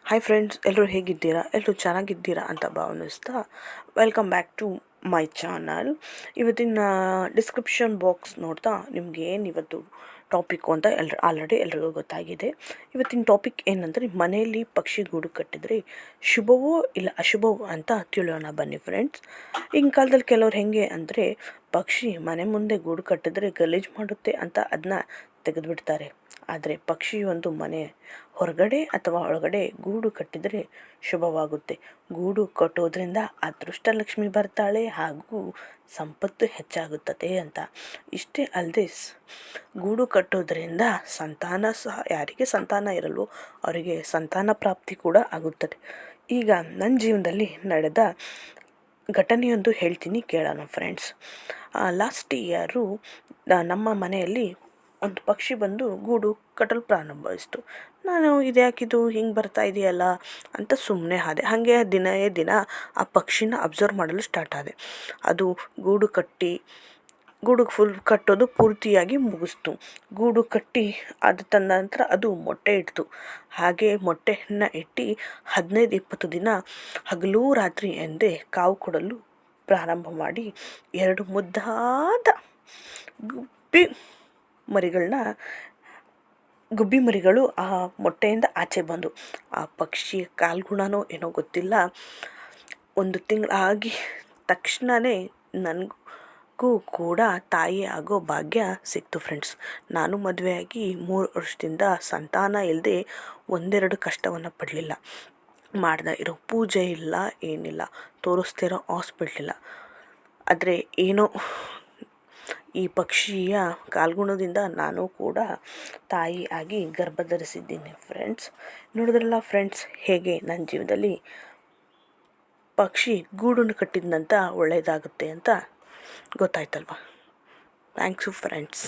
Hi friends, ಎಲ್ಲರೂ ಹೇಗಿದ್ದೀರಾ? ಎಲ್ಲರೂ ಚೆನ್ನಾಗಿದ್ದೀರಾ ಅಂತ ಭಾವಿಸ್ತಾ welcome back to my channel. ಇವತ್ತಿನ ಡಿಸ್ಕ್ರಿಪ್ಷನ್ ಬಾಕ್ಸ್ ನೋಡ್ತಾ ನಿಮ್ಗೆ ಏನು ಇವತ್ತು ಟಾಪಿಕ್ಕು ಅಂತ ಆಲ್ರೆಡಿ ಎಲ್ರಿಗೂ ಗೊತ್ತಾಗಿದೆ. ಇವತ್ತಿನ ಟಾಪಿಕ್ ಏನಂದರೆ, ಮನೆಯಲ್ಲಿ ಪಕ್ಷಿ ಗೂಡು ಕಟ್ಟಿದರೆ ಶುಭವೋ ಇಲ್ಲ ಅಶುಭವೋ ಅಂತ ತಿಳಿಯೋಣ ಬನ್ನಿ ಫ್ರೆಂಡ್ಸ್. ಈಗಿನ ಕಾಲದಲ್ಲಿ ಕೆಲವ್ರು ಹೆಂಗೆ ಅಂದರೆ, ಪಕ್ಷಿ ಮನೆ ಮುಂದೆ ಗೂಡು ಕಟ್ಟಿದ್ರೆ ಗಲೀಜು ಮಾಡುತ್ತೆ ಅಂತ ಅದನ್ನ ತೆಗೆದುಬಿಡ್ತಾರೆ. ಆದರೆ ಪಕ್ಷಿ ಒಂದು ಮನೆ ಹೊರಗಡೆ ಅಥವಾ ಒಳಗಡೆ ಗೂಡು ಕಟ್ಟಿದರೆ ಶುಭವಾಗುತ್ತೆ. ಗೂಡು ಕಟ್ಟೋದ್ರಿಂದ ಅದೃಷ್ಟ ಲಕ್ಷ್ಮಿ ಬರ್ತಾಳೆ ಹಾಗೂ ಸಂಪತ್ತು ಹೆಚ್ಚಾಗುತ್ತದೆ ಅಂತ. ಇಷ್ಟೇ ಅಲ್ಲದೆ ಗೂಡು ಕಟ್ಟೋದ್ರಿಂದ ಸಂತಾನ ಸಹ, ಯಾರಿಗೆ ಸಂತಾನ ಇರಲ್ವೋ ಅವರಿಗೆ ಸಂತಾನ ಪ್ರಾಪ್ತಿ ಕೂಡ ಆಗುತ್ತದೆ. ಈಗ ನನ್ನ ಜೀವನದಲ್ಲಿ ನಡೆದ ಘಟನೆಯೊಂದು ಹೇಳ್ತೀನಿ, ಕೇಳೋಣ ಫ್ರೆಂಡ್ಸ್. ಲಾಸ್ಟ್ ಇಯರು ನಮ್ಮ ಮನೆಯಲ್ಲಿ ಒಂದು ಪಕ್ಷಿ ಬಂದು ಗೂಡು ಕಟ್ಟಲು ಪ್ರಾರಂಭಿಸಿತು. ನಾನು ಇದ್ಯಾಕಿದು ಹಿಂಗೆ ಬರ್ತಾ ಇದೆಯಲ್ಲ ಅಂತ ಸುಮ್ಮನೆ ಆದೆ. ಹಾಗೆ ದಿನ ಆ ಪಕ್ಷಿನ ಅಬ್ಸರ್ವ್ ಮಾಡಲು ಸ್ಟಾರ್ಟ್ ಆದೆ. ಅದು ಗೂಡು ಕಟ್ಟೋದು ಪೂರ್ತಿಯಾಗಿ ಮುಗಿಸ್ತು. ಗೂಡು ಕಟ್ಟಿ ಅದು ತಂದ ನಂತರ ಅದು ಮೊಟ್ಟೆ ಇಡ್ತು. ಹಾಗೆ ಮೊಟ್ಟೆಯನ್ನು ಇಟ್ಟು 15-20 ದಿನ ಹಗಲು ರಾತ್ರಿ ಎಂದೇ ಕಾವು ಕೊಡಲು ಪ್ರಾರಂಭ ಮಾಡಿ 2 ಮುದ್ದಾದ ಗುಬ್ಬಿ ಮರಿಗಳು ಆ ಮೊಟ್ಟೆಯಿಂದ ಆಚೆ ಬಂದು, ಆ ಪಕ್ಷಿಯ ಕಾಲ್ಗುಣನೋ ಏನೋ ಗೊತ್ತಿಲ್ಲ, 1 ತಿಂಗಳಾಗಿ ತಕ್ಷಣವೇ ನನಗೂ ಕೂಡ ತಾಯಿ ಆಗೋ ಭಾಗ್ಯ ಸಿಕ್ತು ಫ್ರೆಂಡ್ಸ್. ನಾನು ಮದುವೆಯಾಗಿ 3 ವರ್ಷದಿಂದ ಸಂತಾನ ಇಲ್ಲದೆ ಒಂದೆರಡು ಕಷ್ಟವನ್ನು ಪಡಲಿಲ್ಲ. ಮಾಡದೇ ಇರೋ ಪೂಜೆ ಇಲ್ಲ, ಏನಿಲ್ಲ, ತೋರಿಸ್ತಿರೋ ಹಾಸ್ಪಿಟ್ಲಿಲ್ಲ. ಆದರೆ ಏನೋ ಈ ಪಕ್ಷಿಯ ಕಾಲ್ಗುಣದಿಂದ ನಾನು ಕೂಡ ತಾಯಿ ಆಗಿ ಗರ್ಭ ಧರಿಸಿದ್ದೀನಿ ಫ್ರೆಂಡ್ಸ್. ನೋಡಿದ್ರಲ್ಲ ಫ್ರೆಂಡ್ಸ್, ಹೇಗೆ ನನ್ನ ಜೀವನದಲ್ಲಿ ಪಕ್ಷಿ ಗೂಡನ್ನು ಕಟ್ಟಿದಂತ ಒಳ್ಳೆಯದಾಗುತ್ತೆ ಅಂತ ಗೊತ್ತಾಯ್ತಲ್ವ. Thanks friends.